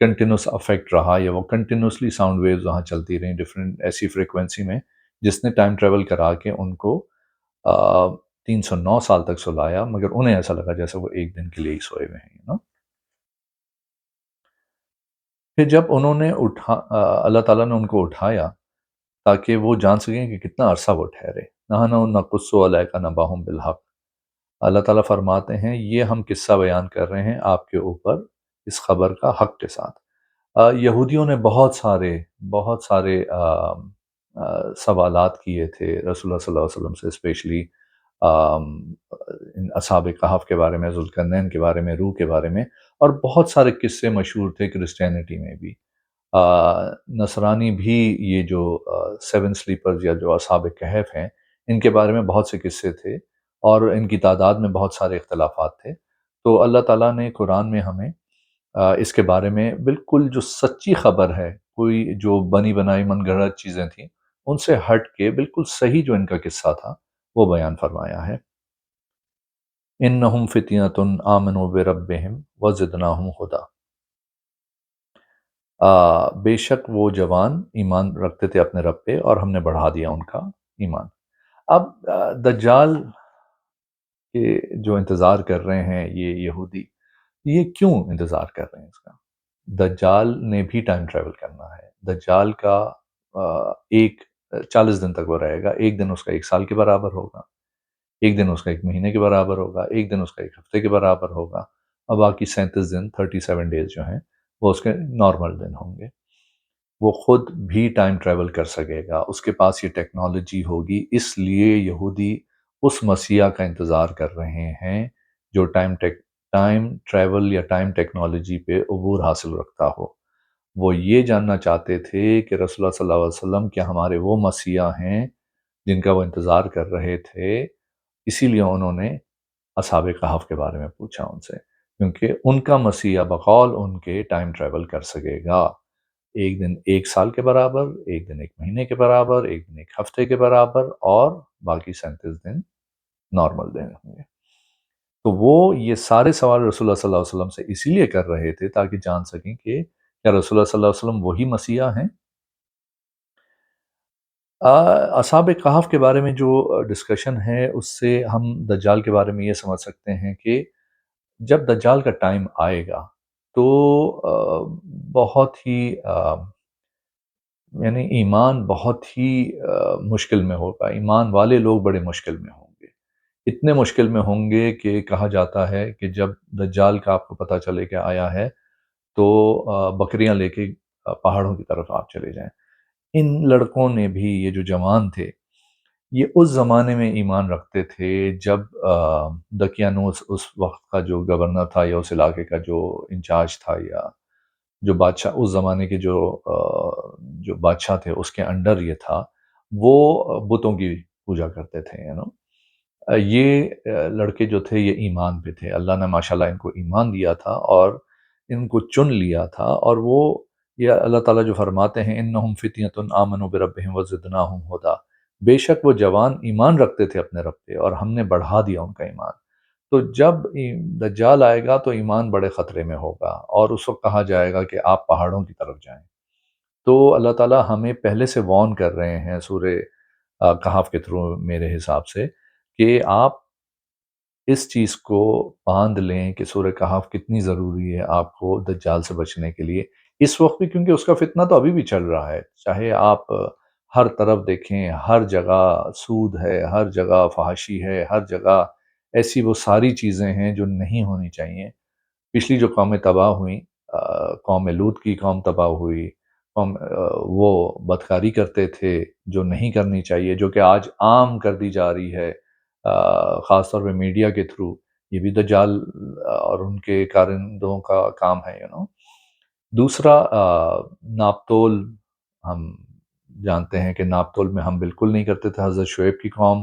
Continuous effect رہا یا وہ کنٹینوسلی ساؤنڈ ویوز وہاں چلتی رہیں ڈفرینٹ ایسی فریکوینسی میں، جس نے ٹائم ٹریول کرا کے ان کو 309 سال تک سلایا، مگر انہیں ایسا لگا جیسے وہ ایک دن کے لیے ہی سوئے ہوئے ہیں پھر جب انہوں نے اللہ تعالیٰ نے ان کو اٹھایا تاکہ وہ جان سکیں کہ کتنا عرصہ وہ ٹھہرے، نحن نقص علیک نبأہم بالحق، اللہ تعالیٰ فرماتے ہیں یہ ہم قصہ بیان کر رہے ہیں آپ کے اوپر اس خبر کا حق کے ساتھ۔ یہودیوں نے بہت سارے سوالات کیے تھے رسول اللہ صلی اللہ علیہ وسلم سے، اسپیشلی ان اصحاب کہف کے بارے میں، ذوالقرنین کے بارے میں، روح کے بارے میں، اور بہت سارے قصے مشہور تھے کرسچینٹی میں بھی۔ نصرانی بھی یہ جو سیون سلیپرز یا جو اصحاب کہف ہیں، ان کے بارے میں بہت سے قصے تھے اور ان کی تعداد میں بہت سارے اختلافات تھے۔ تو اللہ تعالیٰ نے قرآن میں ہمیں اس کے بارے میں بالکل جو سچی خبر ہے، کوئی جو بنی بنائی من گھڑت چیزیں تھیں ان سے ہٹ کے بالکل صحیح جو ان کا قصہ تھا وہ بیان فرمایا ہے۔ انہم فتیۃ آمنوا بربہم وزدناہم ہدی، بے شک وہ جوان ایمان رکھتے تھے اپنے رب پہ اور ہم نے بڑھا دیا ان کا ایمان۔ اب دجال کے جو انتظار کر رہے ہیں یہ یہودی، یہ کیوں انتظار کر رہے ہیں اس کا؟ دجال نے بھی ٹائم ٹریول کرنا ہے۔ دجال کا ایک 40 دن تک وہ رہے گا، ایک دن اس کا ایک سال کے برابر ہوگا، ایک دن اس کا ایک مہینے کے برابر ہوگا، ایک دن اس کا ایک ہفتے کے برابر ہوگا، اور باقی 37 دن 37 ڈیز جو ہیں وہ اس کے نارمل دن ہوں گے۔ وہ خود بھی ٹائم ٹریول کر سکے گا، اس کے پاس یہ ٹیکنالوجی ہوگی، اس لیے یہودی اس مسیح کا انتظار کر رہے ہیں جو ٹائم ٹریول یا ٹائم ٹیکنالوجی پہ عبور حاصل رکھتا ہو۔ وہ یہ جاننا چاہتے تھے کہ رسول اللہ صلی اللہ علیہ وسلم کیا ہمارے وہ مسیح ہیں جن کا وہ انتظار کر رہے تھے، اسی لیے انہوں نے اصحاب کہف کے بارے میں پوچھا ان سے، کیونکہ ان کا مسیح بقول ان کے ٹائم ٹریول کر سکے گا، ایک دن ایک سال کے برابر، ایک دن ایک مہینے کے برابر، ایک دن ایک ہفتے کے برابر، اور باقی 37 دن نارمل دن ہوں گے۔ تو وہ یہ سارے سوال رسول اللہ صلی اللہ علیہ وسلم سے اسی لیے کر رہے تھے تاکہ جان سکیں کہ کیا رسول اللہ صلی اللہ علیہ وسلم وہی مسیح ہیں۔ اصحاب کہف کے بارے میں جو ڈسکشن ہے اس سے ہم دجال کے بارے میں یہ سمجھ سکتے ہیں کہ جب دجال کا ٹائم آئے گا تو بہت ہی یعنی ایمان بہت ہی مشکل میں ہوگا، ایمان والے لوگ بڑے مشکل میں ہوں گے، اتنے مشکل میں ہوں گے کہ کہا جاتا ہے کہ جب دجال کا آپ کو پتہ چلے کہ آیا ہے تو بکریاں لے کے پہاڑوں کی طرف آپ چلے جائیں۔ ان لڑکوں نے بھی، یہ جو جوان تھے، یہ اس زمانے میں ایمان رکھتے تھے جب دقیانوس اس وقت کا جو گورنر تھا یا اس علاقے کا جو انچارج تھا یا جو بادشاہ اس زمانے کے جو بادشاہ تھے اس کے انڈر یہ تھا، وہ بتوں کی پوجا کرتے تھے یہ لڑکے جو تھے یہ ایمان پہ تھے، اللہ نے ماشاءاللہ ان کو ایمان دیا تھا اور ان کو چن لیا تھا، اور وہ یہ اللہ تعالیٰ جو فرماتے ہیں انہم فتیۃ آمنوا بربہم وزدناہم ہدی، بے شک وہ جوان ایمان رکھتے تھے اپنے رب پہ اور ہم نے بڑھا دیا ان کا ایمان۔ تو جب دجال آئے گا تو ایمان بڑے خطرے میں ہوگا اور اس وقت کہا جائے گا کہ آپ پہاڑوں کی طرف جائیں۔ تو اللہ تعالیٰ ہمیں پہلے سے وارن کر رہے ہیں سورہ کہف کے تھرو میرے حساب سے کہ آپ اس چیز کو باندھ لیں کہ سورہ کہف کتنی ضروری ہے آپ کو دجال سے بچنے کے لیے اس وقت بھی، کیونکہ اس کا فتنہ تو ابھی بھی چل رہا ہے، چاہے آپ ہر طرف دیکھیں، ہر جگہ سود ہے، ہر جگہ فحاشی ہے، ہر جگہ ایسی وہ ساری چیزیں ہیں جو نہیں ہونی چاہیے۔ پچھلی جو قومیں تباہ ہوئیں، قوم لوط کی قوم تباہ ہوئی، وہ بدکاری کرتے تھے جو نہیں کرنی چاہیے، جو کہ آج عام کر دی جا رہی ہے، خاص طور پہ میڈیا کے تھرو، یہ بھی دجال اور ان کے کارندوں کا کام ہے دوسرا ناپ تول، ہم جانتے ہیں کہ ناپ تول میں ہم بالکل نہیں کرتے تھے، حضرت شعیب کی قوم،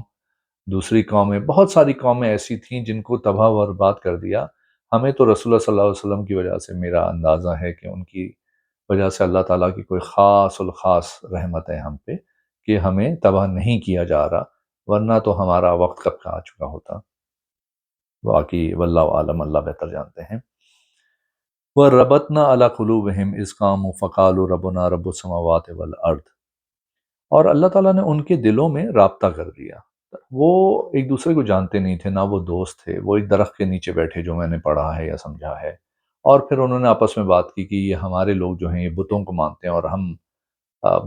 دوسری قومیں، بہت ساری قومیں ایسی تھیں جن کو تباہ و برباد کر دیا۔ ہمیں تو رسول اللہ صلی اللہ علیہ وسلم کی وجہ سے میرا اندازہ ہے کہ ان کی وجہ سے اللہ تعالیٰ کی کوئی خاص الخاص رحمت ہے ہم پہ کہ ہمیں تباہ نہیں کیا جا رہا، ورنہ تو ہمارا وقت کب کا آ چکا ہوتا۔ باقی واللہ عالم، اللہ بہتر جانتے ہیں۔ وَرَبَطْنَا عَلَى قُلُوبِهِمْ إِذْ قَامُوا فَقَالُوا رَبُّنَا رَبُّ السَّمَاوَاتِ وَالْأَرْضِ، اور اللہ تعالیٰ نے ان کے دلوں میں رابطہ کر دیا۔ وہ ایک دوسرے کو جانتے نہیں تھے، نہ وہ دوست تھے، وہ ایک درخت کے نیچے بیٹھے جو میں نے پڑھا ہے یا سمجھا ہے، اور پھر انہوں نے آپس میں بات کی کہ یہ ہمارے لوگ جو ہیں یہ بتوں کو مانتے ہیں اور ہم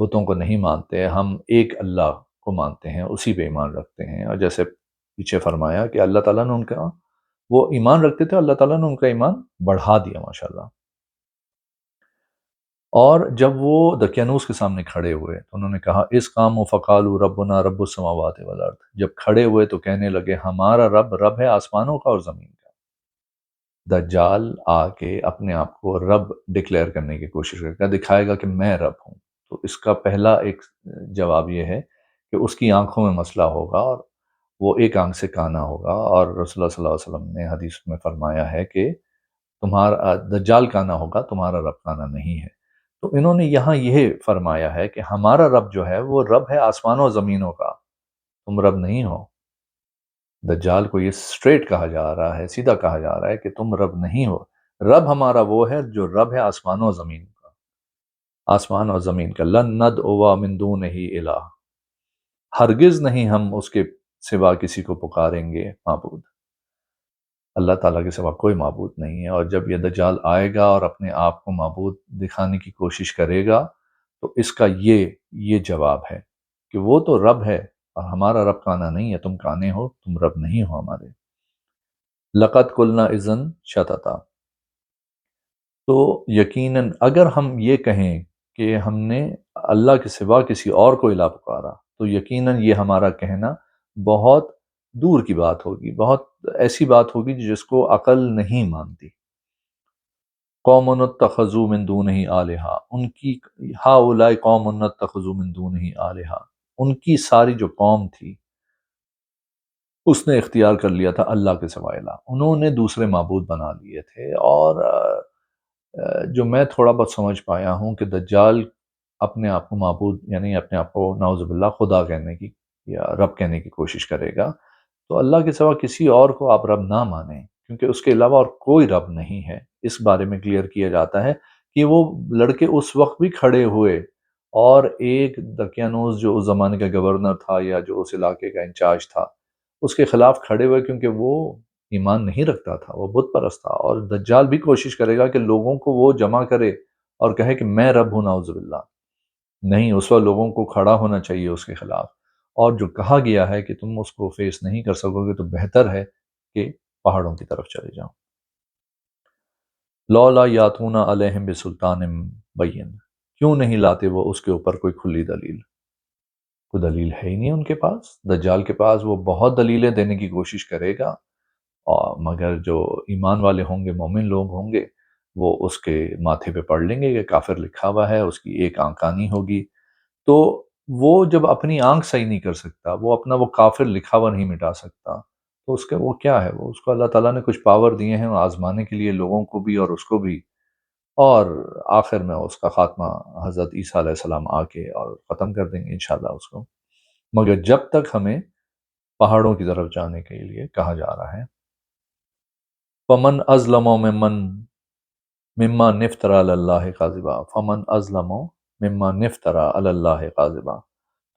بتوں کو نہیں مانتے، ہم ایک اللہ کو مانتے ہیں، اسی پہ ایمان رکھتے ہیں۔ اور جیسے پیچھے فرمایا کہ اللہ تعالیٰ نے ان کا، وہ ایمان رکھتے تھے، اللہ تعالیٰ نے ان کا ایمان بڑھا دیا ماشاءاللہ۔ اور جب وہ دقیانوس کے سامنے کھڑے ہوئے تو انہوں نے کہا اس قام و فقالوا ربنا رب السماوات والارض، جب کھڑے ہوئے تو کہنے لگے ہمارا رب رب ہے آسمانوں کا اور زمین کا۔ دجال آ کے اپنے آپ کو رب ڈکلیئر کرنے کی کوشش کرے گا، دکھائے گا کہ میں رب ہوں، تو اس کا پہلا ایک جواب یہ ہے کہ اس کی آنکھوں میں مسئلہ ہوگا اور وہ ایک آنکھ سے کانا ہوگا، اور رسول اللہ صلی اللہ علیہ وسلم نے حدیث میں فرمایا ہے کہ تمہارا دجال کانا ہوگا، تمہارا رب کانا نہیں ہے۔ تو انہوں نے یہاں یہ فرمایا ہے کہ ہمارا رب جو ہے وہ رب ہے آسمانوں و زمینوں کا، تم رب نہیں ہو۔ دجال کو یہ سٹریٹ کہا جا رہا ہے، سیدھا کہا جا رہا ہے کہ تم رب نہیں ہو، رب ہمارا وہ ہے جو رب ہے آسمانوں و زمین کا، آسمان اور زمین کا۔ لن ندعو من دونہ الہ، ہرگز نہیں ہم اس کے سوا کسی کو پکاریں گے معبود، اللہ تعالیٰ کے سوا کوئی معبود نہیں ہے۔ اور جب یہ دجال آئے گا اور اپنے آپ کو معبود دکھانے کی کوشش کرے گا تو اس کا یہ جواب ہے کہ وہ تو رب ہے اور ہمارا رب کانا نہیں ہے، تم کانے ہو، تم رب نہیں ہو ہمارے۔ لقد قلنا اذن شططا، تو یقیناً اگر ہم یہ کہیں کہ ہم نے اللہ کے سوا کسی اور کو الہ پکارا تو یقیناً یہ ہمارا کہنا بہت دور کی بات ہوگی، بہت ایسی بات ہوگی جس کو عقل نہیں مانتی۔ قوم اتخذوا من دونہ آلہہ، ان کی ہؤلاء قوم اتخذوا من دونہ آلہہ، ان کی ساری جو قوم تھی اس نے اختیار کر لیا تھا اللہ کے سوا الہ، انہوں نے دوسرے معبود بنا لیے تھے۔ اور جو میں تھوڑا بہت سمجھ پایا ہوں کہ دجال اپنے آپ کو معبود، یعنی اپنے آپ کو نعوذ باللہ خدا کہنے کی یا رب کہنے کی کوشش کرے گا، تو اللہ کے سوا کسی اور کو آپ رب نہ مانیں، کیونکہ اس کے علاوہ اور کوئی رب نہیں ہے۔ اس بارے میں کلیئر کیا جاتا ہے کہ وہ لڑکے اس وقت بھی کھڑے ہوئے اور ایک دقیانوس جو اس زمانے کا گورنر تھا یا جو اس علاقے کا انچارج تھا اس کے خلاف کھڑے ہوئے، کیونکہ وہ ایمان نہیں رکھتا تھا، وہ بت پرست تھا۔ اور دجال بھی کوشش کرے گا کہ لوگوں کو وہ جمع کرے اور کہے کہ میں رب ہوں، نعوذ باللہ۔ نہیں، اس وقت لوگوں کو کھڑا ہونا چاہیے اس کے خلاف، اور جو کہا گیا ہے کہ تم اس کو فیس نہیں کر سکو گے تو بہتر ہے کہ پہاڑوں کی طرف چلے جاؤ۔ لولا یاتون علیہم بسلطان بین، کیوں نہیں لاتے وہ اس کے اوپر کوئی کھلی دلیل؟ کوئی دلیل ہے ہی نہیں ان کے پاس، دجال کے پاس وہ بہت دلیلیں دینے کی کوشش کرے گا، اور مگر جو ایمان والے ہوں گے، مومن لوگ ہوں گے، وہ اس کے ماتھے پہ پڑھ لیں گے کہ کافر لکھا ہوا ہے، اس کی ایک آنکھ کانی ہوگی۔ تو وہ جب اپنی آنکھ صحیح نہیں کر سکتا، وہ اپنا وہ کافر لکھا ہوا نہیں مٹا سکتا، تو اس کا وہ کیا ہے؟ وہ اس کو اللہ تعالیٰ نے کچھ پاور دیے ہیں آزمانے کے لیے لوگوں کو بھی اور اس کو بھی، اور آخر میں اس کا خاتمہ حضرت عیسیٰ علیہ السلام آ کے اور ختم کر دیں گے انشاءاللہ اس کو۔ مگر جب تک ہمیں پہاڑوں کی طرف جانے کے لیے کہا جا رہا ہے، فمن ازلم مما نفترى علی اللہ کاذبا، فمن ازلم مما نفترى علی اللہ کاذبا،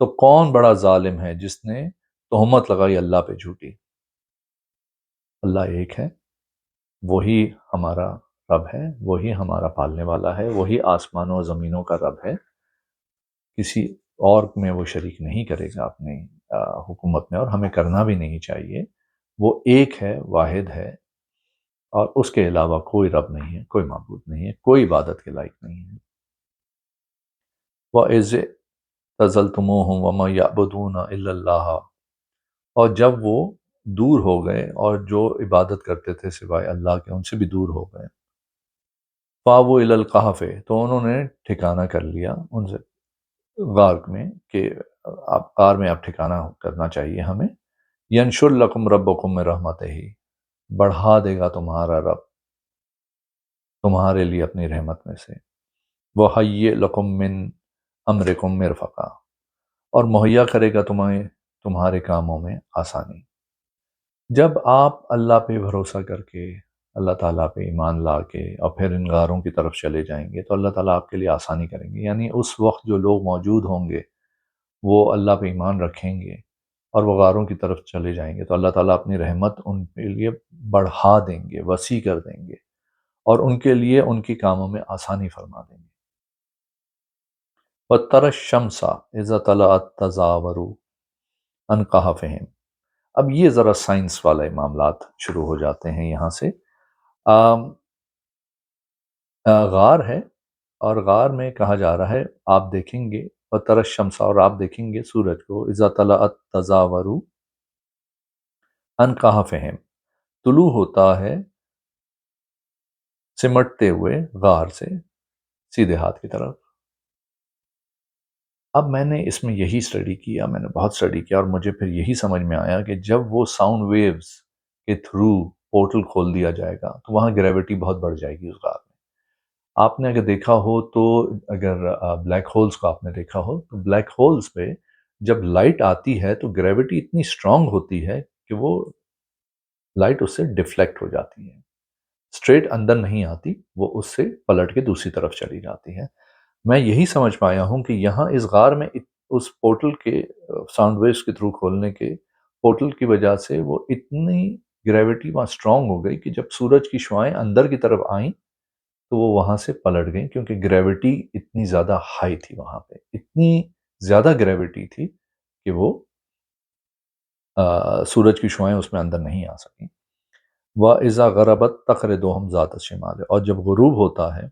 تو کون بڑا ظالم ہے جس نے تہمت لگائی اللہ پہ جھوٹی؟ اللہ ایک ہے، وہی ہمارا رب ہے، وہی ہمارا پالنے والا ہے، وہی آسمانوں و زمینوں کا رب ہے، کسی اور میں وہ شریک نہیں کرے گا اپنی حکومت میں، اور ہمیں کرنا بھی نہیں چاہیے۔ وہ ایک ہے، واحد ہے، اور اس کے علاوہ کوئی رب نہیں ہے، کوئی معبود نہیں ہے، کوئی عبادت کے لائق نہیں ہے۔ وَإِذِ اعْتَزَلْتُمُوهُمْ وَمَا يَعْبُدُونَ إِلَّا اللَّهَ، اور جب وہ دور ہو گئے اور جو عبادت کرتے تھے سوائے اللہ کے ان سے بھی دور ہو گئے، فَآوُوا إِلَى الْكَهْفِ، تو انہوں نے ٹھکانہ کر لیا ان سے غار میں کہ آپ غار میں آپ ٹھکانہ کرنا چاہیے ہمیں۔ يَنشُرْ لَكُمْ رَبُّكُمْ مِنْ رَحْمَتِهِ، بڑھا دے گا تمہارا رب تمہارے لیے اپنی رحمت میں سے۔ وَحَيِّئْ لَكُم مِّنْ أَمْرِكُم مِّرْفَقًا، اور مہیا کرے گا تمہیں تمہارے کاموں میں آسانی۔ جب آپ اللہ پہ بھروسہ کر کے اللہ تعالیٰ پہ ایمان لا کے اور پھر ان غاروں کی طرف چلے جائیں گے تو اللہ تعالیٰ آپ کے لیے آسانی کریں گے، یعنی اس وقت جو لوگ موجود ہوں گے وہ اللہ پہ ایمان رکھیں گے اور وہ غاروں کی طرف چلے جائیں گے تو اللہ تعالیٰ اپنی رحمت ان کے لیے بڑھا دیں گے، وسیع کر دیں گے اور ان کے لیے ان کی کاموں میں آسانی فرما دیں گے۔ وَتَرَى الشَّمْسَ إِذَا طَلَعَت تَزَاوَرُ عَنْ كَهْفِهِمْ۔ اب یہ ذرا سائنس والے معاملات شروع ہو جاتے ہیں یہاں سے۔ آم، غار ہے اور غار میں کہا جا رہا ہے آپ دیکھیں گے وَتَرَى الشَّمْسَ، اور آپ دیکھیں گے سورج کو، إِذَا طَلَعَت تَزَاوَرُ عَنْ كَهْفِهِمْ، طلوع ہوتا ہے سمٹتے ہوئے غار سے سیدھے ہاتھ کی طرف۔ اب میں نے اس میں یہی سٹڈی کیا، میں نے بہت سٹڈی کیا اور مجھے پھر یہی سمجھ میں آیا کہ جب وہ ساؤنڈ ویوز کے تھرو پورٹل کھول دیا جائے گا تو وہاں گریوٹی بہت بڑھ جائے گی اس غار میں۔ آپ نے اگر دیکھا ہو تو، اگر بلیک ہولز کو آپ نے دیکھا ہو تو بلیک ہولز پہ جب لائٹ آتی ہے تو گریوٹی اتنی اسٹرانگ ہوتی ہے کہ وہ لائٹ اس سے ڈیفلیکٹ ہو جاتی ہے، اسٹریٹ اندر نہیں آتی، وہ اس سے پلٹ کے دوسری طرف چلی جاتی ہے۔ میں یہی سمجھ پایا ہوں کہ یہاں اس غار میں اس پورٹل کے ساؤنڈ ویوز کے تھرو کھولنے کے پورٹل کی وجہ سے وہ اتنی گریوٹی وہاں اسٹرانگ ہو گئی کہ جب سورج کی شعائیں اندر کی طرف آئیں تو وہ وہاں سے پلٹ گئیں، کیونکہ گریوٹی اتنی زیادہ ہائی تھی وہاں پہ، اتنی زیادہ گریوٹی تھی کہ وہ سورج کی شعائیں اس میں اندر نہیں آ سکیں۔ وَإِذَا غَرَبَتْ تَقْرِضُهُمْ ذَاتَ الشِّمَالِ، اور جب غروب ہوتا ہے،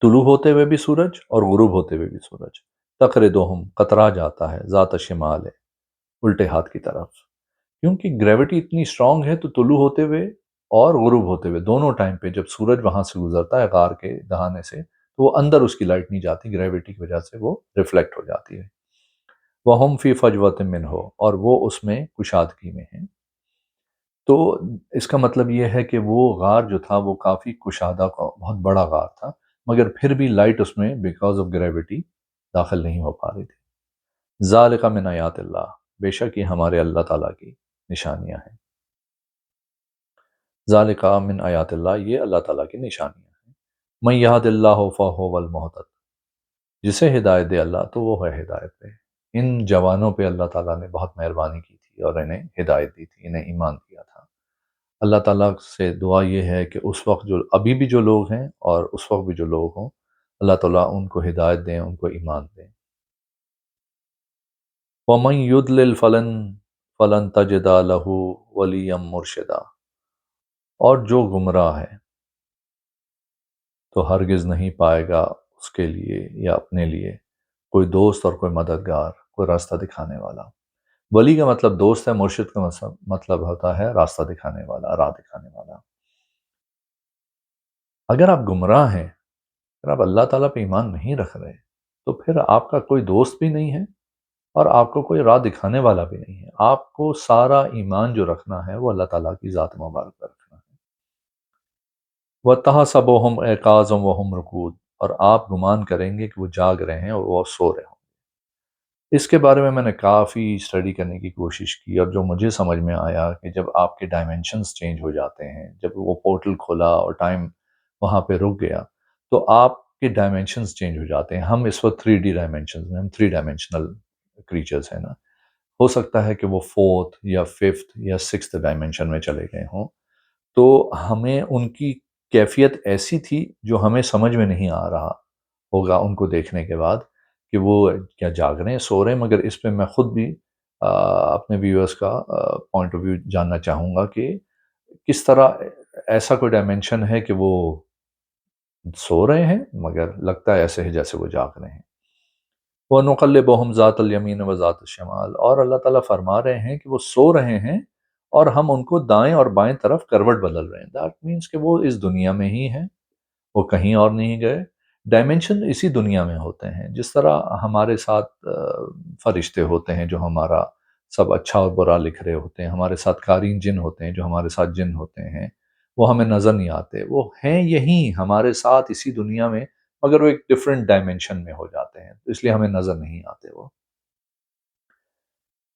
طلوع ہوتے ہوئے بھی سورج اور غروب ہوتے ہوئے بھی سورج، تقرضہم قطرا جاتا ہے، ذات شمال ہے، الٹے ہاتھ کی طرف، کیونکہ گریوٹی اتنی اسٹرانگ ہے تو طلوع ہوتے ہوئے اور غروب ہوتے ہوئے دونوں ٹائم پہ جب سورج وہاں سے گزرتا ہے غار کے دہانے سے تو وہ اندر اس کی لائٹ نہیں جاتی، گریوٹی کی وجہ سے وہ ریفلیکٹ ہو جاتی ہے۔ وَهُمْ فِي فَجْوَةٍ مِّنْهُ، اور وہ اس میں کشادگی میں ہیں۔ تو اس کا مطلب یہ ہے کہ وہ غار جو تھا وہ کافی کشادہ کا بہت بڑا غار تھا، مگر پھر بھی لائٹ اس میں بیکاز آف گریوٹی داخل نہیں ہو پا رہی تھی۔ ذالک من آیات اللہ، بے شک یہ ہمارے اللہ تعالیٰ کی نشانیاں ہیں۔ ذالک من آیات اللہ، یہ اللہ تعالیٰ کی نشانیاں ہیں۔ من یہد اللہ فہو المہتد، جسے ہدایت دے اللہ تو وہ ہے ہدایت پہ۔ ان جوانوں پہ اللہ تعالیٰ نے بہت مہربانی کی تھی اور انہیں ہدایت دی تھی، انہیں ایمان دیا تھا۔ اللہ تعالیٰ سے دعا یہ ہے کہ اس وقت جو ابھی بھی جو لوگ ہیں اور اس وقت بھی جو لوگ ہوں، اللہ تعالیٰ ان کو ہدایت دیں، ان کو ایمان دیں۔ وَمَن يُضْلِلْ فَلَن تَجِدَ لَهُ وَلِيًّا مُرْشِدًا، اور جو گمراہ ہے تو ہرگز نہیں پائے گا اس کے لیے یا اپنے لیے کوئی دوست اور کوئی مددگار، کوئی راستہ دکھانے والا۔ ولی کا مطلب دوست ہے، مرشد کا مطلب ہوتا ہے راستہ دکھانے والا، راہ دکھانے والا۔ اگر آپ گمراہ ہیں، اگر آپ اللہ تعالیٰ پہ ایمان نہیں رکھ رہے تو پھر آپ کا کوئی دوست بھی نہیں ہے اور آپ کو کوئی راہ دکھانے والا بھی نہیں ہے۔ آپ کو سارا ایمان جو رکھنا ہے وہ اللہ تعالیٰ کی ذات مبارک پر رکھنا ہے۔ وَتَحْسَبُهُمْ أَيْقَاظًا وَهُمْ رُقُودٌ، اور آپ گمان کریں گے کہ وہ جاگ رہے ہیں اور وہ سو رہے ہوں۔ اس کے بارے میں نے کافی اسٹڈی کرنے کی کوشش کی اور جو مجھے سمجھ میں آیا کہ جب آپ کے ڈائمنشنز چینج ہو جاتے ہیں، جب وہ پورٹل کھولا اور ٹائم وہاں پہ رک گیا تو آپ کے ڈائمنشنز چینج ہو جاتے ہیں۔ ہم اس وقت 3D ڈائمنشنز میں، ہم 3 ڈائمنشنل کریچرز ہیں نا، ہو سکتا ہے کہ وہ 4th یا 5th یا 6th ڈائمنشن میں چلے گئے ہوں، تو ہمیں ان کی کیفیت ایسی تھی جو ہمیں سمجھ میں نہیں آ رہا ہوگا ان کو دیکھنے کے بعد کہ وہ کیا جاگ رہے ہیں، سو رہے ہیں۔ مگر اس پہ میں خود بھی اپنے ویورز کا پوائنٹ آف ویو جاننا چاہوں گا کہ کس طرح ایسا کوئی ڈائمنشن ہے کہ وہ سو رہے ہیں مگر لگتا ہے ایسے ہے جیسے وہ جاگ رہے ہیں۔ وَنُقَلِّبُهُمْ ذَاتَ الْيَمِينِ وَذَاتَ الشِّمَالِ، اور اللہ تعالیٰ فرما رہے ہیں کہ وہ سو رہے ہیں اور ہم ان کو دائیں اور بائیں طرف کروٹ بدل رہے ہیں۔ دیٹ مینس کہ وہ اس دنیا میں ہی ہیں، وہ کہیں اور نہیں گئے۔ ڈائمنشن اسی دنیا میں ہوتے ہیں، جس طرح ہمارے ساتھ فرشتے ہوتے ہیں جو ہمارا سب اچھا اور برا لکھ رہے ہوتے ہیں، ہمارے ساتھ قارئین جن ہوتے ہیں جو ہمارے ساتھ جن ہوتے ہیں، وہ ہمیں نظر نہیں آتے، وہ ہیں یہیں ہمارے ساتھ اسی دنیا میں، مگر وہ ایک ڈفرینٹ ڈائمنشن میں ہو جاتے ہیں، تو اس لیے ہمیں نظر نہیں آتے وہ۔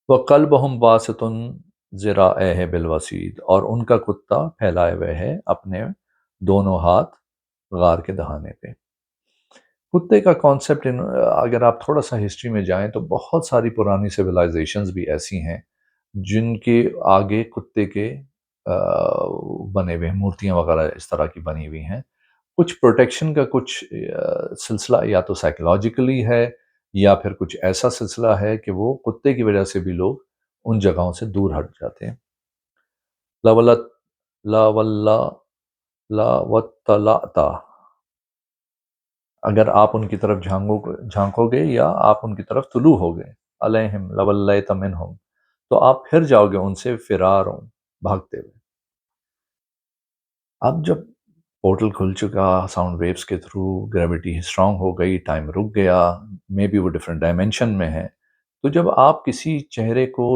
وَقَلْبُهُمْ بَاسِطٌ ذراعیہ بالوسید، اور ان کا کتا پھیلائے ہوئے ہے اپنے دونوں ہاتھ غار کے دہانے پہ۔ کتے کا کانسیپٹ اگر آپ تھوڑا سا ہسٹری میں جائیں تو بہت ساری پرانی سویلائزیشنز بھی ایسی ہیں جن کے آگے کتے کے بنے ہوئے ہیں، مورتیاں وغیرہ اس طرح کی بنی ہوئی ہیں۔ کچھ پروٹیکشن کا کچھ سلسلہ یا تو سائیکولوجیکلی ہے، یا پھر کچھ ایسا سلسلہ ہے کہ وہ کتے کی وجہ سے بھی لوگ ان جگہوں سے دور ہٹ جاتے ہیں۔ لاولت لا واللہ لا وطلعتا، اگر آپ ان کی طرف جھانکو گے یا آپ ان کی طرف طلوع ہو گئے، علیہم لولیت منہم، تو آپ پھر جاؤ گے ان سے فراروں، بھاگتے ہوئے۔ اب جب پورٹل کھل چکا ساؤنڈ ویوز کے تھرو، گریوٹی اسٹرانگ ہو گئی، ٹائم رک گیا، مے بی وہ ڈفرینٹ ڈائمینشن میں ہے، تو جب آپ کسی چہرے کو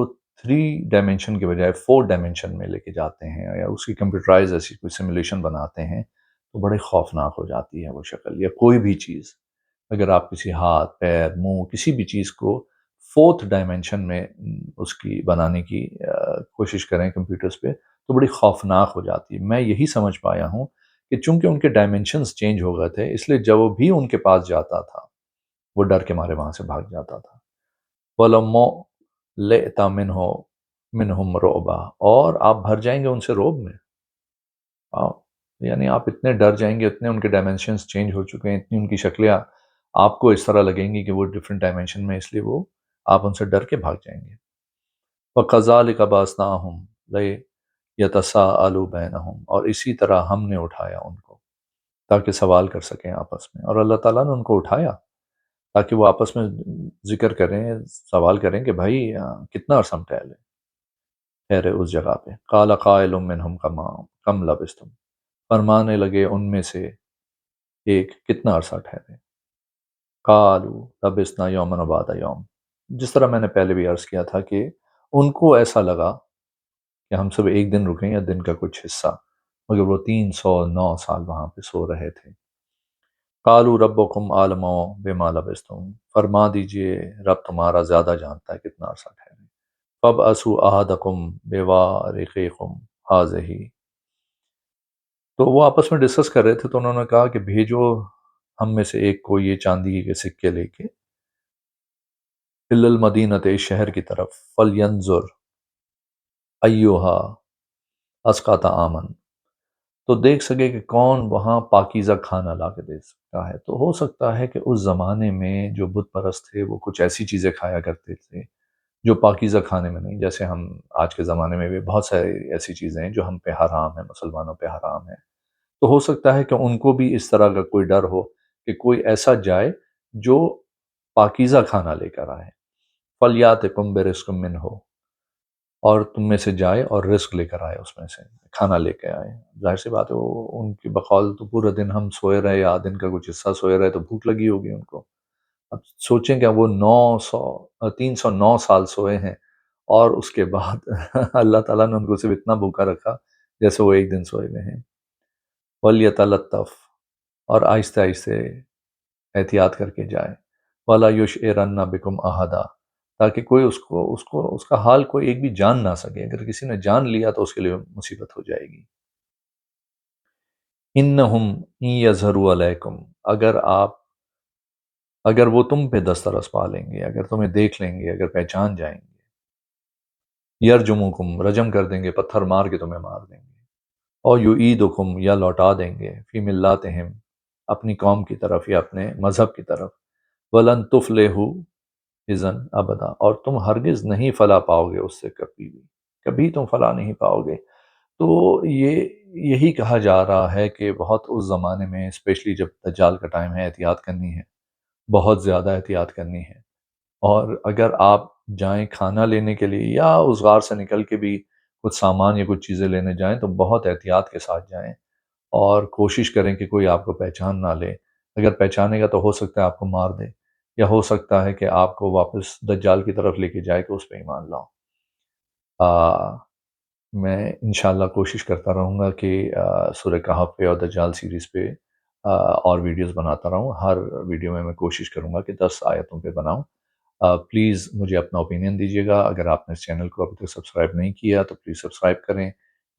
3 ڈائمینشن کے بجائے 4 ڈائمینشن میں لے کے جاتے ہیں یا اس کی کمپیوٹرائز ایسی کوئی سیمولیشن بناتے ہیں تو بڑے خوفناک ہو جاتی ہے وہ شکل یا کوئی بھی چیز۔ اگر آپ کسی ہاتھ، پیر، منہ، کسی بھی چیز کو 4 ڈائمینشن میں اس کی بنانے کی کوشش کریں کمپیوٹرز پہ تو بڑی خوفناک ہو جاتی ہے۔ میں یہی سمجھ پایا ہوں کہ چونکہ ان کے ڈائمینشنز چینج ہو گئے تھے، اس لیے جب وہ بھی ان کے پاس جاتا تھا وہ ڈر کے مارے وہاں سے بھاگ جاتا تھا۔ وَلَمُّ لِئْتَ مِنْهُمْ رُعْبًا، اور آپ بھر جائیں گے ان سے رعب میں۔ یعنی آپ اتنے ڈر جائیں گے، اتنے ان کے ڈائمینشنز چینج ہو چکے ہیں، اتنی ان کی شکلیں آپ کو اس طرح لگیں گی کہ وہ ڈفرینٹ ڈائمینشن میں، اس لیے وہ آپ ان سے ڈر کے بھاگ جائیں گے۔ وَكَذَلِكَ بَعَثْنَاهُمْ لِيَتَسَاءَلُوا بَيْنَهُمْ، اور اسی طرح ہم نے اٹھایا ان کو تاکہ سوال کر سکیں آپس میں، اور اللہ تعالیٰ نے ان کو اٹھایا تاکہ وہ آپس میں ذکر کریں، سوال کریں کہ بھائی کتنا عرصہ ہم ٹھہرے اس جگہ پہ۔ قَالَ قَائِلٌ مِّنْهُمْ کم لبثتم، فرمانے لگے ان میں سے ایک، کتنا عرصہ ٹھہرے؟ قَالُوا لَبِثْنَا يَوْمًا وَبَعْضَ يَوْمٍ، جس طرح میں نے پہلے بھی عرض کیا تھا کہ ان کو ایسا لگا کہ ہم سب ایک دن رکیں یا دن کا کچھ حصہ، مگر وہ 309 سال وہاں پہ سو رہے تھے۔ قَالُوا رَبُّكُمْ أَعْلَمُ بِمَا لَبِثْتُمْ، فرما دیجئے رب تمہارا زیادہ جانتا ہے کتنا عرصہ ٹھہرے۔ فَابْعَثُوا أَحَدَكُمْ بِوَارِقِكُمْ هَٰذِهِ، تو وہ آپس میں ڈسکس کر رہے تھے تو انہوں نے کہا کہ بھیجو ہم میں سے ایک کو یہ چاندی کے سکے لے کے إِلَى الْمَدِينَةِ، اس شہر کی طرف، فَلْيَنظُرْ أَيُّهَا أَزْكَىٰ طَعَامًا، تو دیکھ سکے کہ کون وہاں پاکیزہ کھانا لا کے دے سکتا ہے۔ تو ہو سکتا ہے کہ اس زمانے میں جو بت پرست تھے وہ کچھ ایسی چیزیں کھایا کرتے تھے جو پاکیزہ کھانے میں نہیں، جیسے ہم آج کے زمانے میں بھی بہت ساری ایسی چیزیں ہیں جو ہم پہ حرام ہیں، مسلمانوں پہ حرام ہیں۔ تو ہو سکتا ہے کہ ان کو بھی اس طرح کا کوئی ڈر ہو کہ کوئی ایسا جائے جو پاکیزہ کھانا لے کر آئے۔ فَلْيَأْتِكُمْ بِرِزْقٍ مِّنْهُ، اور تم میں سے جائے اور رزق لے کر آئے، اس میں سے کھانا لے کے آئے۔ ظاہر سی بات ہے وہ ان کی بقول تو پورا دن ہم سوئے رہے یا دن کا کچھ حصہ سوئے رہے تو بھوک لگی ہوگی ان کو۔ اب سوچیں کہ وہ 309 سال سوئے ہیں اور اس کے بعد اللہ تعالیٰ نے ان کو صرف اتنا بھوکا رکھا جیسے وہ ایک دن سوئے ہوئے ہیں۔ وَلْيَتَلَطَّفْ، اور آہستہ آہستہ احتیاط کر کے جائے۔ وَلَا يُشْعِرَنَّ بِكُمْ أَحَدًا، تاکہ کوئی اس کا حال کوئی ایک بھی جان نہ سکے، اگر کسی نے جان لیا تو اس کے لیے مصیبت ہو جائے گی۔ إِنَّهُمْ إِن يَظْهَرُوا عَلَيْكُمْ، اگر وہ تم پہ دسترس پا لیں گے، اگر تمہیں دیکھ لیں گے، اگر پہچان جائیں گے، یرجموکم، رجم کر دیں گے، پتھر مار کے تمہیں مار دیں گے، اور یعیدکم، یا لوٹا دیں گے، فی ملاتہم، اپنی قوم کی طرف یا اپنے مذہب کی طرف، ولن تفلحوا اذن ابدا، اور تم ہرگز نہیں فلاح پاؤ گے اس سے کبھی بھی، کبھی تم فلاح نہیں پاؤ گے۔ تو یہی کہا جا رہا ہے کہ بہت اس زمانے میں اسپیشلی جب دجال کا ٹائم ہے، احتیاط کرنی ہے، بہت زیادہ احتیاط کرنی ہے۔ اور اگر آپ جائیں کھانا لینے کے لیے یا اس غار سے نکل کے بھی کچھ سامان یا کچھ چیزیں لینے جائیں تو بہت احتیاط کے ساتھ جائیں، اور کوشش کریں کہ کوئی آپ کو پہچان نہ لے۔ اگر پہچانے گا تو ہو سکتا ہے آپ کو مار دے، یا ہو سکتا ہے کہ آپ کو واپس دجال کی طرف لے کے جائے کہ اس پہ ایمان لاؤ۔ میں انشاءاللہ کوشش کرتا رہوں گا کہ سورہ کہف پہ اور دجال سیریز پہ اور ویڈیوز بناتا رہوں۔ ہر ویڈیو میں کوشش کروں گا کہ 10 آیتوں پہ بناؤں۔ پلیز مجھے اپنا اوپینین دیجیے گا. اگر آپ نے اس چینل کو ابھی تک سبسکرائب نہیں کیا تو پلیز سبسکرائب کریں،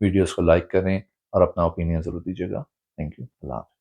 ویڈیوز کو لائک کریں اور اپنا اوپینین ضرور دیجیے گا. Thank you. اللہ حافظ.